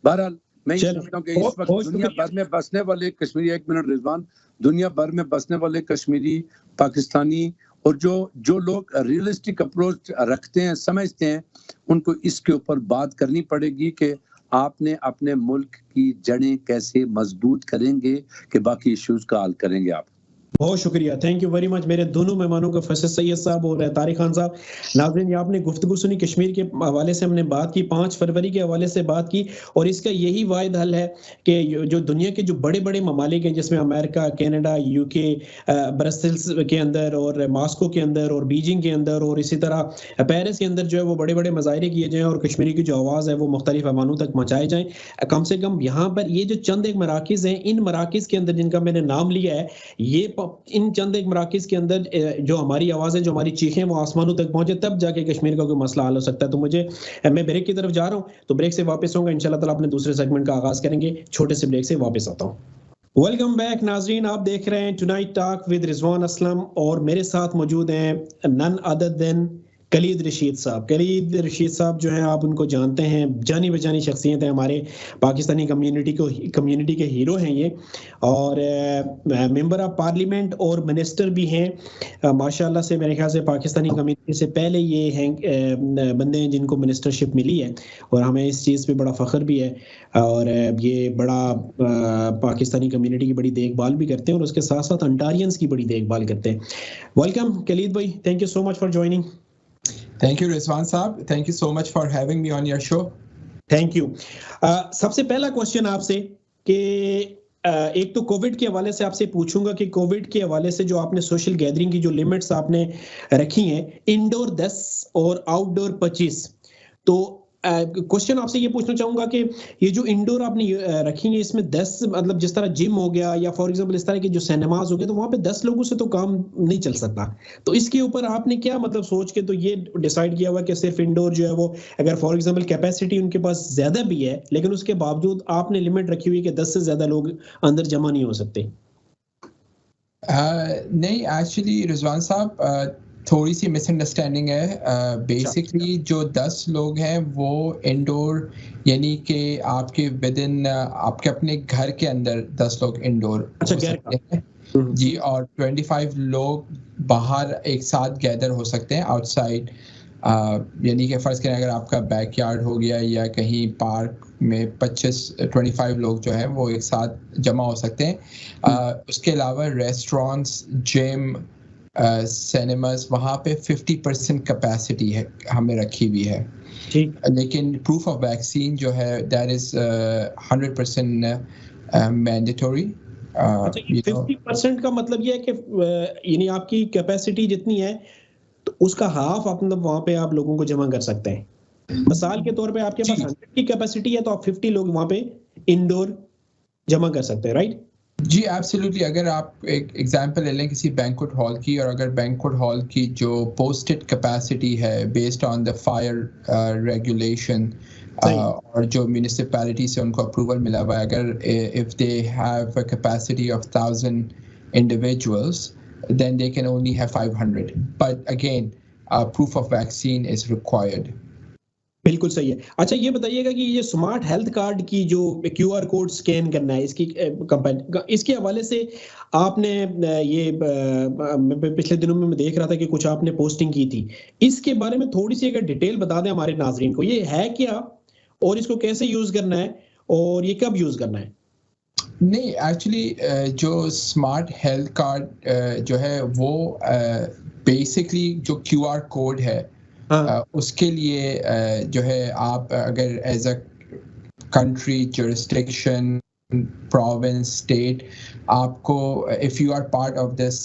बहरहाल मैं ये समझता हूँ कि इस वक्त दुनिया भर में बसने वाले कश्मीरी, 1 मिनट रिजवान, दुनिया भर में बसने वाले कश्मीरी, पाकिस्तानी और जो लोग रियलिस्टिक अप्रोच रखते हैं, समझते हैं, उनको इसके ऊपर बात करनी पड़ेगी कि आपने अपने मुल्क की जड़ें कैसे मजबूत करेंगे कि बाकी इश्यूज का हल करेंगे आप। बहुत शुक्रिया, थैंक यू वेरी मच मेरे दोनों मेहमानों का, फैसल सैयद साहब और तारिक खान साहब। नाज़रीन, ये आपने गुफ्तगू सुनी, कश्मीर के हवाले से हमने बात की, 5 फरवरी के हवाले से बात की और इसका यही वाहिद हल है कि जो दुनिया के जो बड़े बड़े ममालिक हैं जिसमें अमेरिका, कनाडा, यूके, ब्रसेल्स के अंदर और मॉस्को के अंदर और बीजिंग के अंदर और इसी तरह पेरिस के अंदर जो है वो बड़े बड़े मुजाहरे किए जाएँ और कश्मीरी की जो आवाज़ है वो मुख्तलिफ अवानों तक पहुँचाए जाएँ। कम से कम यहाँ पर ये जो चंद एक मराकिज़ हैं, इन मराकिज़ के अंदर जिनका मैंने नाम लिया है, ये इन चंद एक मराकिज़ के अंदर जो हमारी आवाज़ है, जो हमारी चीखें वो आसमानों तक पहुंचे, तब जाके कश्मीर का कोई मसला हल हो सकता है। तो मैं ब्रेक की तरफ जा रहा हूं, तो ब्रेक से वापस होऊंगा इंशाल्लाह ताला, अपने दूसरे सेगमेंट का आगाज करेंगे। छोटे से ब्रेक से वापस आता हूं। वेलकम बैक नाजरीन, आप देख रहे हैं tonight talk with Rizwan Aslam और मेरे साथ मौजूद हैं नन अदर देन कलीद रशीद साहब। कलीद रशीद साहब जो हैं, आप उनको जानते हैं, जानी बजानी शख्सियत है हमारे पाकिस्तानी कम्युनिटी के हीरो हैं ये, और मेंबर ऑफ पार्लियामेंट और मिनिस्टर भी हैं माशाल्लाह से। मेरे ख्याल से पाकिस्तानी कम्युनिटी से पहले ये हैं बंदे हैं जिनको मिनिस्टरशिप मिली है और हमें इस चीज़ पे बड़ा फ़ख्र भी है। और ये बड़ा पाकिस्तानी कम्युनिटी की बड़ी देखभाल भी करते हैं और उसके साथ साथ अंटारियंस की बड़ी देखभाल करते हैं। वेलकम कलीद भाई, thank you so much for joining. Thank you, Rizwan Saab. Thank you so much for having me on your show. Thank you. सबसे पहला क्वेश्चन आपसे कि एक तो कोविड के हवाले से आपसे पूछूंगा कि कोविड के हवाले से जो आपने सोशल गैदरिंग की जो लिमिट्स आपने रखी हैं, इंडोर 10 और आउटडोर 25, तो क्वेश्चन आपसे ये पूछना चाहूंगा कि ये जो इंडोर आपने रखी है इसमें 10 मतलब जिस तरह जिम हो गया या फॉर एग्जांपल इस तरह के जो सिनेमाज हो गए तो वहां पे 10 लोगों से तो काम नहीं चल सकता, तो इसके ऊपर आपने क्या मतलब सोच के तो ये डिसाइड किया हुआ कि सिर्फ इंडोर जो है वो अगर फॉर एग्जांपल कैपेसिटी उनके पास ज्यादा भी है लेकिन उसके बावजूद आपने लिमिट रखी हुई है कि 10 से ज्यादा लोग अंदर जमा नहीं हो सकते? नहीं, एक्चुअली रिजवान साहब थोड़ी सी मिसअंडरस्टैंडिंग है। बेसिकली जो 10 लोग हैं वो इंडोर यानी कि आपके विद इन आपके अपने घर के अंदर 10 लोग इंडोर हो सकते हैं जी, और 25 लोग बाहर एक साथ गैदर हो सकते हैं आउटसाइड। यानी कि फ़र्ज़ करें अगर आपका बैकयार्ड हो गया या कहीं पार्क में 25 लोग जो हैं वो एक साथ जमा हो सकते हैं। उसके अलावा रेस्टोरेंट्स, जिम, सिनेमास वहाँ पे 50% कैपेसिटी है हमें रखी हुई है, लेकिन प्रूफ ऑफ वैक्सीन जो है दैट इज़ 100% मैंडेटरी। 50% का मतलब ये है कि यानी आपकी कैपेसिटी जितनी है तो उसका हाफ आप मतलब वहाँ पे आप लोगों को जमा कर सकते हैं। मिसाल के तौर पे आपके पास 100 की कैपेसिटी है तो आप 50 लोग वहाँ पे इंडोर जमा कर सकते हैं, राइट? जी एब्सोल्युटली। अगर आप एक एग्जांपल ले लें किसी बैंक्वेट हॉल की, और अगर बैंक्वेट हॉल की जो पोस्टेड कैपेसिटी है based on the fire regulation और जो म्यूनिसिपैलिटी से उनको अप्रूवल मिला हुआ है, अगर if they have a capacity of 1000 individuals then they can only have 500, but again proof of vaccine is required. बिल्कुल सही है। अच्छा ये बताइएगा कि ये स्मार्ट हेल्थ कार्ड की जो QR कोड स्कैन करना है इसकी इसके हवाले से आपने ये पिछले दिनों में मैं देख रहा था कि कुछ आपने पोस्टिंग की थी, इसके बारे में थोड़ी सी अगर डिटेल बता दें हमारे नाजरीन को, ये है क्या और इसको कैसे यूज करना है और ये कब यूज करना है? नहीं, एक्चुअली जो स्मार्ट हेल्थ कार्ड जो है वो बेसिकली जो QR कोड है उसके लिए जो है आप अगर as a country, jurisdiction, province, state, आपको if you are part of this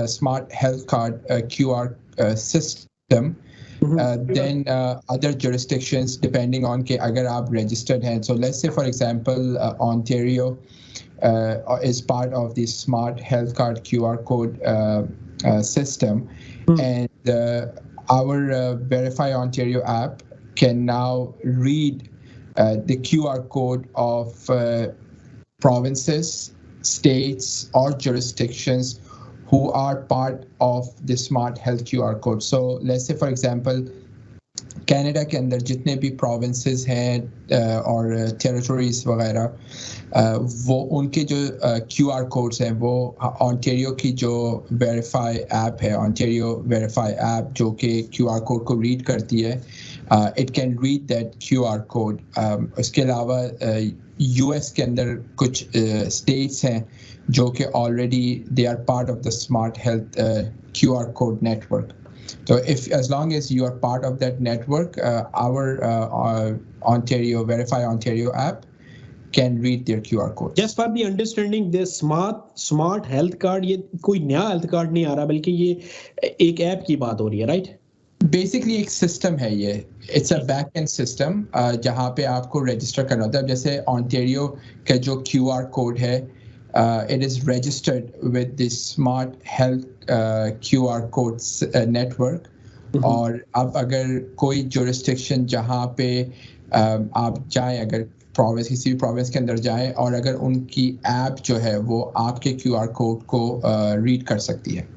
smart health card QR system, then other jurisdictions depending on कि अगर आप registered हैं, so let's say for example Ontario is part of the smart health card QR code system, and our Verify Ontario app can now read the QR code of provinces, states or jurisdictions who are part of the smart health QR code. So let's say for example Canada के अंदर जितने भी provinces हैं और territories वगैरह वो उनके जो QR कोड्स हैं वो ऑन्टेरियो की जो वेरीफाई ऐप है, ऑन्टेरियो वेरीफाई ऐप, जो कि QR कोड को रीड करती है, it can read that QR code. उसके अलावा US के अंदर कुछ स्टेट्स हैं जो कि already they are part of the smart health QR code network. So as long as you are part of that network, our Ontario Verify Ontario app can read their QR code. Just for the understanding, this smart health card ये कोई नया health card नहीं आ रहा बल्कि ये एक app की बात हो रही है, right? बेसिकली एक सिस्टम है ये, it's a back and system जहाँ पे आपको रजिस्टर करना होता है. जैसे ऑन्टेरियो का जो QR कोड है, it is registered with the smart health QR codes network. और अब अगर कोई jurisdiction जहाँ पे आप जाएं, अगर प्रोविंस, किसी भी प्रोविंस के अंदर जाएं और अगर उनकी ऐप जो है वो आपके QR कोड को रीड कर सकती है.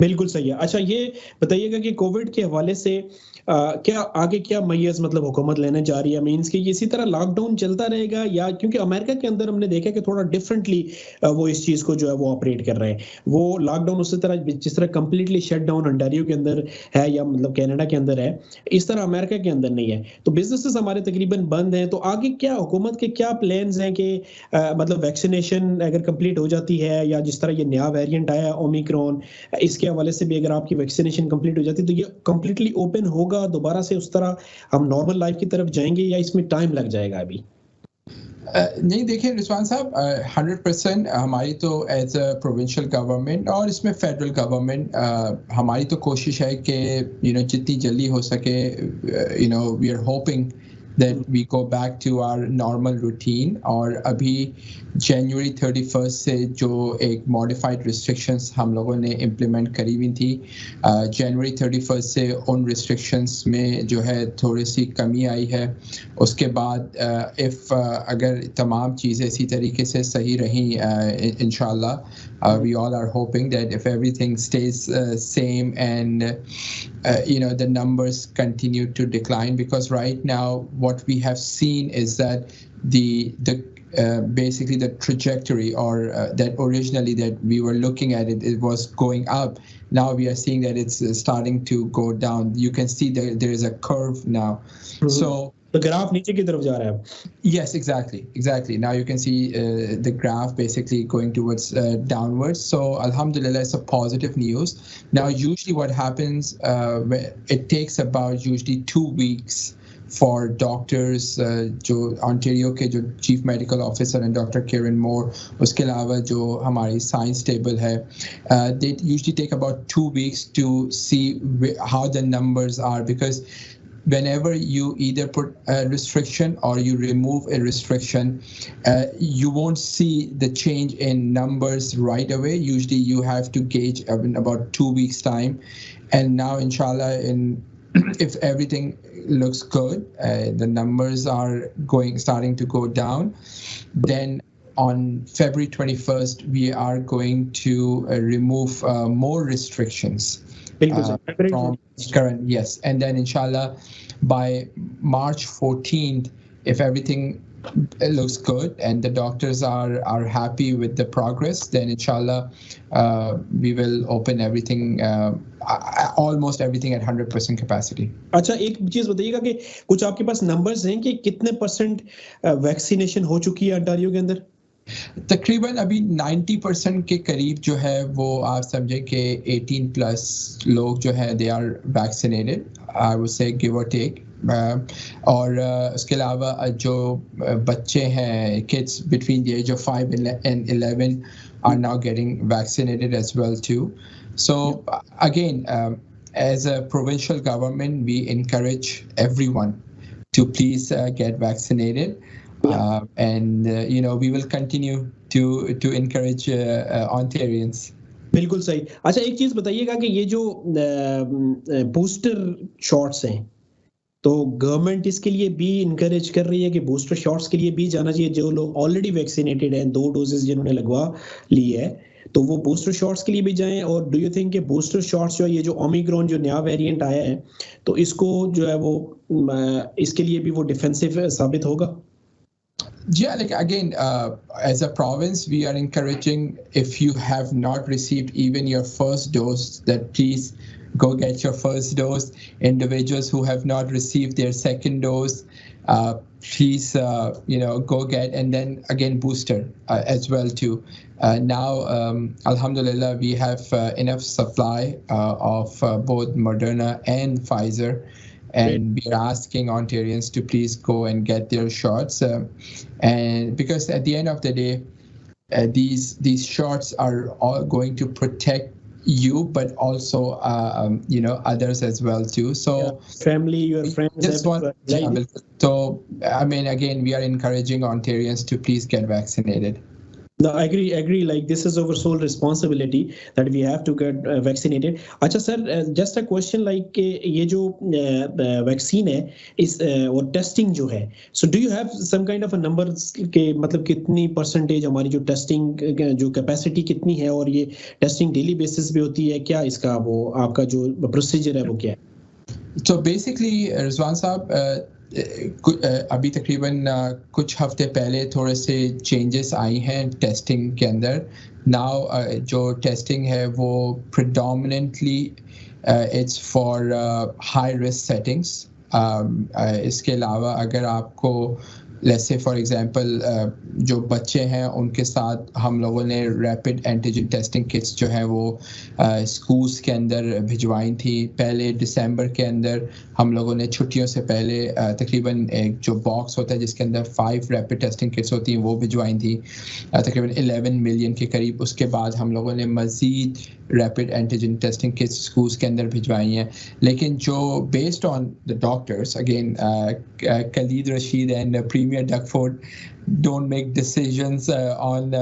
बिल्कुल सही है. अच्छा ये बताइएगा कि कोविड के हवाले से क्या आगे क्या मैयर्स मतलब हुकूमत लेने जा रही है, मींस कि इसी तरह लॉकडाउन चलता रहेगा, या क्योंकि अमेरिका के अंदर हमने देखा कि थोड़ा डिफरेंटली वो इस चीज को जो है वो ऑपरेट कर रहे हैं. वो लॉकडाउन उसी तरह जिस तरह कंप्लीटली शट डाउन ओंटारियो के अंदर है या मतलब कनाडा के अंदर है, इस तरह अमेरिका के अंदर नहीं है. तो बिजनेसेस हमारे तकरीबन बंद हैं. तो आगे क्या हुकूमत के क्या प्लान्स हैं कि मतलब वैक्सीनेशन अगर कंप्लीट हो जाती है या जिस तरह ये नया वेरिएंट आया ओमिक्रॉन, इसके हवाले से भी अगर आपकी वैक्सीनेशन कंप्लीट हो जाती है तो ये कंप्लीटली ओपन होगा दोबारा से, उस तरह हम नॉर्मल लाइफ की तरफ जाएंगे या इसमें टाइम लग जाएगा अभी? नहीं, देखिए रिजवान साहब, 100% हमारी तो एज अ प्रोविंशियल गवर्नमेंट और इसमें फेडरल गवर्नमेंट हमारी तो कोशिश है कि जितनी जल्दी हो सके we are hoping that we go back to our normal routine. और अभी January 31st से जो एक modified restrictions हम लोगों ने implement करी हुई थी, January 31st से उन restrictions में जो है थोड़ी सी कमी आई है. उसके बाद if अगर तमाम चीज़ें इसी तरीके से सही रहीं इंशाल्लाह, we all are hoping that if everything stays same and the numbers continue to decline, because right now what we have seen is that the basically the trajectory or that originally that we were looking at it was going up. Now we are seeing that it's starting to go down. You can see there is a curve now. So the graph नीचे की तरफ जा रहा है. Yes, exactly. Now you can see the graph basically going towards downwards. So alhamdulillah, it's a positive news. Now usually what happens, it takes about usually 2 weeks for doctors, जो Ontario के जो Chief Medical Officer and Dr. Karen Moore, उसके अलावा जो हमारी science table है, they usually take about 2 weeks to see how the numbers are, because whenever you either put a restriction or you remove a restriction, you won't see the change in numbers right away. Usually you have to gauge in about 2 weeks time. And now inshallah, if everything looks good, the numbers are starting to go down, then on February 21st, we are going to remove more restrictions from current, yes. And then inshallah, by March 14th, if everything looks good and the doctors are happy with the progress, then inshallah, we will open everything, almost everything at 100% capacity. अच्छा, एक चीज बताइएगा कि कुछ आपके पास numbers हैं कि कितने परसेंट वैक्सीनेशन हो चुकी है अंटारियो के अंदर? तकरीबन अभी 90% के करीब जो है वो आप समझे कि 18+ लोग जो है they are vaccinated, I would say give or take. और उसके अलावा जो बच्चे हैं, kids between the age of 5 and 11 are now getting vaccinated as well too. So again, as a provincial government, we encourage everyone to please get vaccinated. And we will continue to encourage Ontarians. बिल्कुल सही. अच्छा, एक चीज बताइएगा कि ये जो booster shots हैं, तो गवर्नमेंट इसके लिए भी इनकरेज कर रही है कि बूस्टर शॉट्स के लिए भी जाना चाहिए. जो लोग ऑलरेडी वैक्सीनेटेड हैं, 2 डोजेस जिन्होंने लगवा ली है, तो वो बूस्टर शॉट्स के लिए भी जाएं. और डू यू थिंक कि बूस्टर शॉट्स जो ये जो ओमिक्रॉन जो नया वेरिएंट आया है, तो इसको जो है वो इसके लिए भी वो डिफेंसिव साबित होगा? Yeah, like again, as a province, we are encouraging, if you have not received even your first dose, that please go get your first dose. Individuals who have not received their second dose, please, go get, and then again, booster as well too. Now, alhamdulillah, we have enough supply of both Moderna and Pfizer. And we are asking Ontarians to please go and get their shots, and because at the end of the day, these shots are all going to protect you, but also others as well too. So family, your friends. This one, so I mean, again, we are encouraging Ontarians to please get vaccinated. No, I agree. Like, this is our sole responsibility that we have to get vaccinated. अच्छा sir, just a question, like ये जो vaccine है इस और testing जो है, so do you have some kind of a number के मतलब कितनी परसेंटेज हमारी जो टेस्टिंग जो कैपेसिटी कितनी है, और ये टेस्टिंग डेली बेसिस पे होती है क्या? इसका वो आपका जो प्रोसीजर है वो क्या है? So basically, रिजवान साहब, अभी तकरीबन कुछ हफ्ते पहले थोड़े से चेंजेस आई हैं टेस्टिंग के अंदर. नाउ जो टेस्टिंग है वो predominantly it's for high risk settings. इसके अलावा अगर आपको लेट्स से फॉर एग्जांपल जो बच्चे हैं उनके साथ हम लोगों ने रैपिड एंटीजन टेस्टिंग किट्स जो है वो स्कूल्स के अंदर भिजवाई थी। पहले दिसंबर के अंदर हम लोगों ने छुट्टियों से पहले तकरीबन एक जो बॉक्स होता है जिसके अंदर 5 रैपिड टेस्टिंग किट्स होती हैं वो भिजवाई थी, तकरीबन 11 मिलियन के करीब। उसके बाद हम लोगों ने मज़ीद rapid antigen testing kits schools के अंदर भिजवाई हैं। लेकिन जो based on the doctors, again Khalid Rashid and Premier Duckford don't make decisions on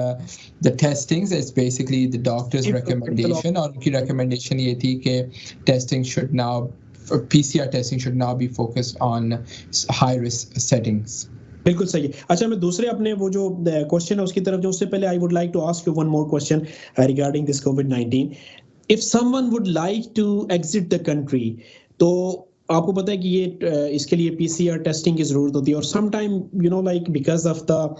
the testings. It's basically the doctor's recommendation, और उनकी recommendation ये थी कि testing should now, PCR testing should now be focused on high risk settings. बिल्कुल सही है। अच्छा, मैं दूसरे अपने वो जो क्वेश्चन है उसकी तरफ जो उससे पहले I would like to ask you one more question regarding this कोविड-19। If someone would like to exit the country, तो आपको पता है कि ये इसके लिए पीसीआर टेस्टिंग की जरूरत होती है, और some time you know like because of the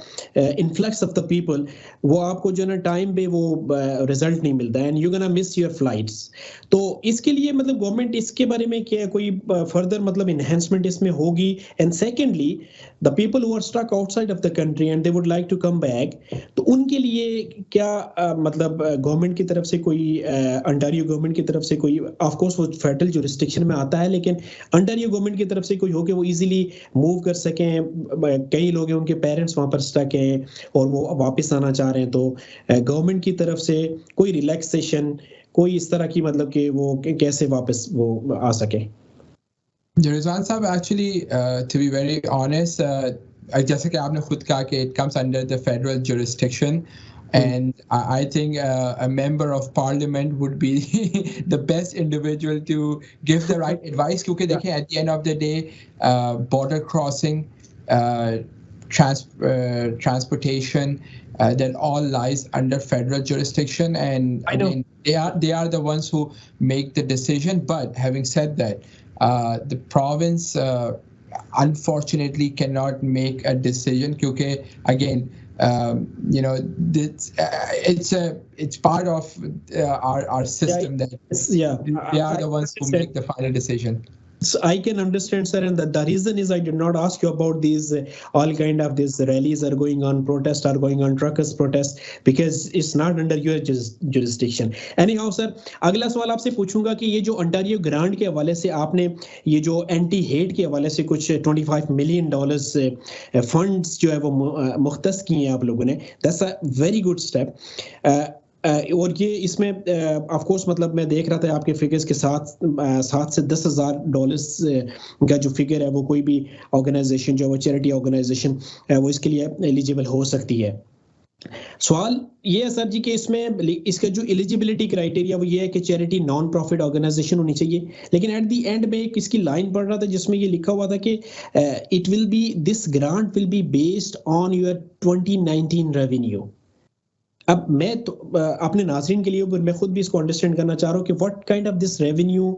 influx of the people वो आपको जो है ना टाइम पे वो रिजल्ट नहीं मिलता है and you gonna miss your flights. तो इसके लिए मतलब गवर्नमेंट इसके बारे में क्या कोई फर्दर मतलब इन्हेंसमेंट इसमें होगी? And secondly the people who are stuck outside of the country and they would like to come back, तो उनके लिए क्या मतलब गवर्नमेंट की तरफ से कोई अंटारियो गवर्नमेंट की तरफ से कोई, ऑफ कोर्स वो फेडरल जुरिस्डिक्शन में आता है, लेकिन अंटारियो गवर्नमेंट की तरफ से कोई हो कि वो इजीली मूव कर सकें? कई लोग हैं उनके पेरेंट्स वहां पर स्टक हैं और वो वापस आना चाह रहे हैं, तो गवर्नमेंट की तरफ से कोई रिलैक्सेशन, कोई इस तरह की मतलब कि वो कैसे वापस वो आ सके? Rizwan sahab, actually to be very honest, जैसे कि आपने खुद कहा कि it comes under the federal jurisdiction, and I think a member of parliament would be the best individual to give the right advice, क्योंकि देखिए at the end of the day border crossing, transportation, that all lies under federal jurisdiction, and again they are the ones who make the decision. But having said that, the province unfortunately cannot make a decision, क्योंकि again you know, it's part of our system that they are the ones who make the final decision. So I can understand, sir, and the reason is I did not ask you about these all kind of these rallies are going on, protests are going on, truckers protest, because it's not under your jurisdiction. Anyhow, sir, अगला सवाल आपसे पूछूंगा कि ये जो Ontario grant के हवाले से आपने ये जो एंटी हेट के हवाले से कुछ $25 मिलियन फंड्स जो है वो मुख्तस किए हैं आप लोगों ने, that's a very good step. और ये इसमें ऑफ कोर्स मतलब मैं देख रहा था आपके फिगर्स के साथ $7,000 से $10,000 का जो फिगर है वो कोई भी ऑर्गेनाइजेशन जो है वो चैरिटी ऑर्गेनाइजेशन वो इसके लिए एलिजिबल हो सकती है। सवाल ये है सर जी कि इसमें इसका जो एलिजिबिलिटी क्राइटेरिया वो ये है कि चैरिटी नॉन प्रॉफिट ऑर्गेनाइजेशन होनी चाहिए, लेकिन एट द एंड में एक इसकी लाइन पढ़ रहा था जिसमें ये लिखा हुआ था कि it will be this grant will be based on your 2019 revenue. अब मैं तो अपने नाज़रीन के लिए मैं खुद भी इसको अंडरस्टैंड करना चाह रहा हूँ कि what kind of this revenue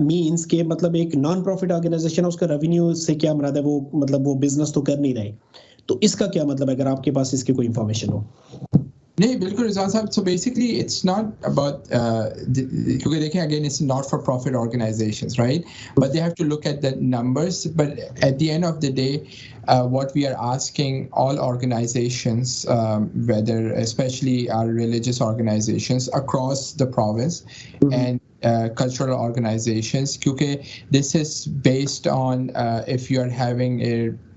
means के मतलब एक नॉन प्रॉफिट ऑर्गेनाइजेशन उसका रेवेन्यू से क्या मुराद है? वो मतलब वो बिजनेस तो कर नहीं रहे, तो इसका क्या मतलब अगर आपके पास इसकी कोई इंफॉर्मेशन हो? नहीं, बिल्कुल Rizwan sahab. So basically it's not about, क्योंकि देखें again it's not for profit organisations, right, but they have to look at the numbers. But at the end of the day what we are asking all organizations, whether especially our religious organizations across the province and cultural organizations, because this is based on if you are having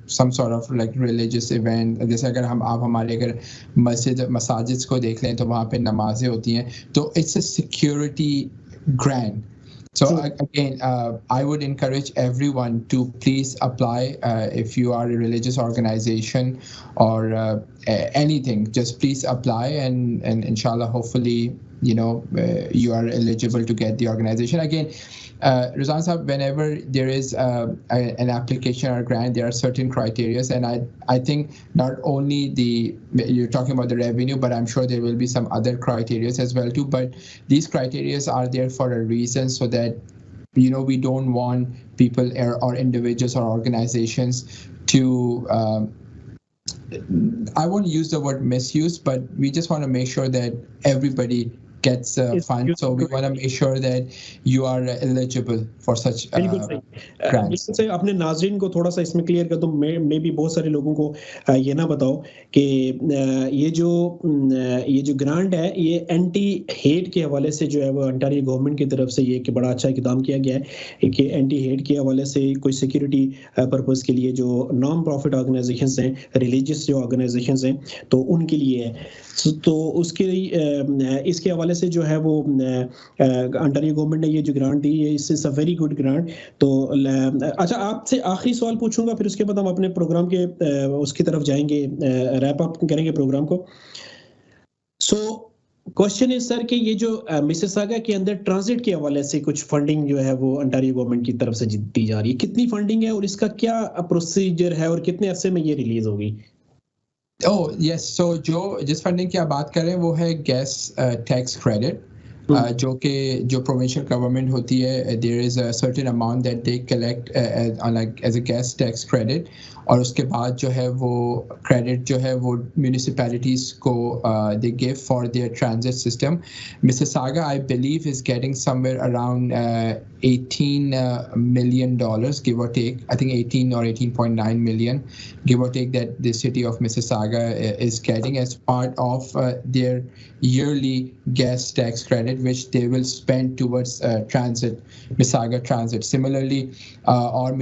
some sort of like religious event, जैसे अगर आप हमारे अगर मसाजिद को देख लें तो वहाँ पे नमाजें होती हैं, तो it's a security grant. So again, I would encourage everyone to please apply if you are a religious organization or anything. Just please apply, and inshallah, hopefully, you know, you are eligible to get the organization. Again, Rizwan Sahab, whenever there is an application or grant, there are certain criteria, and I think not only you're talking about the revenue, but I'm sure there will be some other criteria as well too. But these criteria are there for a reason, so that you know we don't want people or individuals or organizations to I won't use the word misuse, but we just want to make sure that everybody gets funds, so we want to make sure that you are eligible for such बिल्कुल सही। grants. बिल्कुल सही। अपने नाज़रीन को थोड़ा सा इसमें क्लियर कर दो, मैं भी बहुत सारे लोगों को ये ना बताओ कि ये जो ग्रांट है ये एंटी हेट के हवाले से जो है वो ओंटारियो गवर्नमेंट की तरफ से ये कि बड़ा अच्छा इक़दाम किया गया है कि एंटी हेट के हवाले से कोई सिक्योरिटी पर्पस के लिए जो नॉन प्रॉफिट ऑर्गेनाइजेशंस हैं, रिलीजियस जो ऑर्गेनाइजेशंस हैं, तो उनके लिए है। तो उसके इसके हवाले से जो है वो ओंटारियो गवर्नमेंट ने ये जो ग्रांट दी है, it's a very good grant. तो अच्छा, आपसे आखिरी सवाल पूछूंगा, फिर उसके बाद हम अपने प्रोग्राम के उसकी तरफ जाएंगे, रैप अप करेंगे प्रोग्राम को। सो क्वेश्चन इज सर कि ये जो मिसिसागा के अंदर ट्रांजिट के हवाले से कुछ फंडिंग जो है वो ओंटारियो गवर्नमेंट की तरफ से दी जा रही है, कितनी फंडिंग है और इसका क्या प्रोसीजर है और कितने अरसे में ये रिलीज होगी? Oh yes, so जिस फंडिंग की आप बात कर रहे हैं वो है गैस टैक्स क्रेडिट, जो कि जो प्रोविंशियल गवर्नमेंट होती है, there is a certain amount that they collect like as a gas tax credit, और उसके बाद जो है वो क्रेडिट जो है वो म्यूनिसिपैलिटीज़ को they give for their transit system. Mississauga I believe is getting somewhere around $18 million, give or take. I think 18 or 18.9 million, give or take, that the city of Mississauga is getting as part of their yearly gas tax credit, which they will spend towards transit, Mississauga Transit. Similarly, her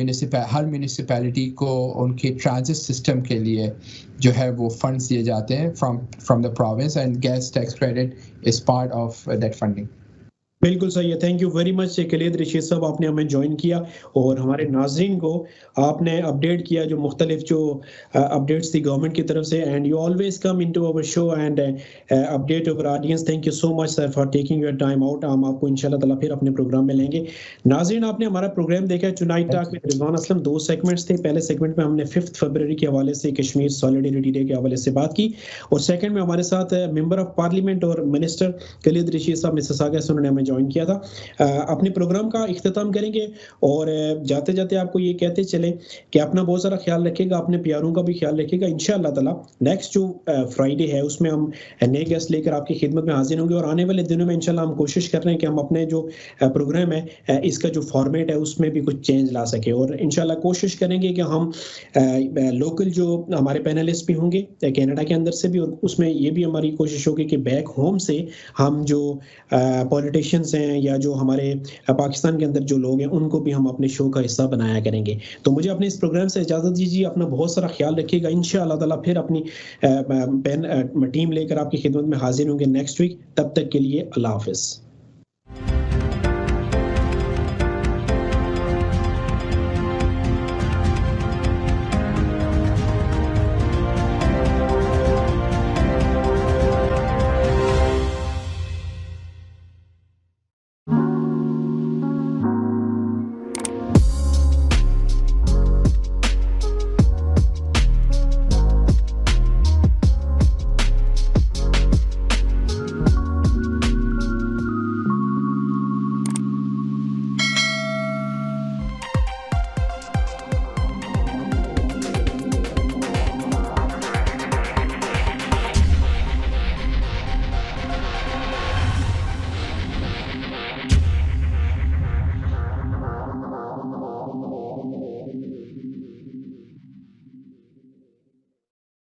municipality को उनके transit system के लिए जो है वो funds दिए जाते हैं from the province, and gas tax credit is part of that funding. बिल्कुल सही है। Thank you very much Khalid Rashid साहब, आपने हमें ज्वाइन किया और हमारे नाज़रीन को आपने अपडेट किया जो मुख्तलिफ जो अपडेट्स थी गवर्नमेंट की तरफ से, and you always come into our show and update our audience. Thank you so much sir for taking your time out. हम आपको इंशाल्लाह ताला फिर अपने प्रोग्राम में लेंगे। नाज़रीन, आपने हमारा प्रोग्राम देखा tonight talk with Rizwan Aslam. 2 segments थे। पहले सेगमेंट में हमने 5 फरवरी के हवाले से कश्मीर सॉलिडेरिटी डे के हवाले से बात की, और सेकंड में हमारे साथ मेंबर ऑफ पार्लियामेंट और मिनिस्टर कलीद रशीद साहब मिसिसागा से उन्होंने हमें ज्वाइन किया था। अपने प्रोग्राम का इख्तिताम करेंगे और जाते जाते आपको ये कहते चले कि अपना बहुत सारा ख्याल रखिएगा, अपने प्यारों का भी ख्याल रखिएगा। इंशाअल्लाह ताला नेक्स्ट जो फ्राइडे है उसमें हम नए गेस्ट लेकर आपकी खिदमत में हाजिर होंगे, और आने वाले दिनों में इंशाअल्लाह हम कोशिश कर रहे हैं कि हम अपने जो प्रोग्राम है इसका जो फॉर्मेट है उसमें भी कुछ चेंज ला सके, और इंशाअल्लाह कोशिश करेंगे कि हम लोकल जो हमारे पैनलिस्ट भी होंगे कनाडा के अंदर से भी, और उसमें ये भी हमारी कोशिश होगी कि बैक होम से हम जो पॉलिटिशियंस हैं या जो हमारे पाकिस्तान के अंदर जो लोग हैं उनको भी हम अपने शो का हिस्सा बनाया करेंगे। तो मुझे अपने इस प्रोग्राम से इजाज़त दीजिए, अपना बहुत सारा ख्याल रखिएगा। इंशाअल्लाह ताला फिर अपनी टीम लेकर आपकी खिदमत में हाजिर होंगे नेक्स्ट वीक। तब तक के लिए अल्लाह हाफ़िज़।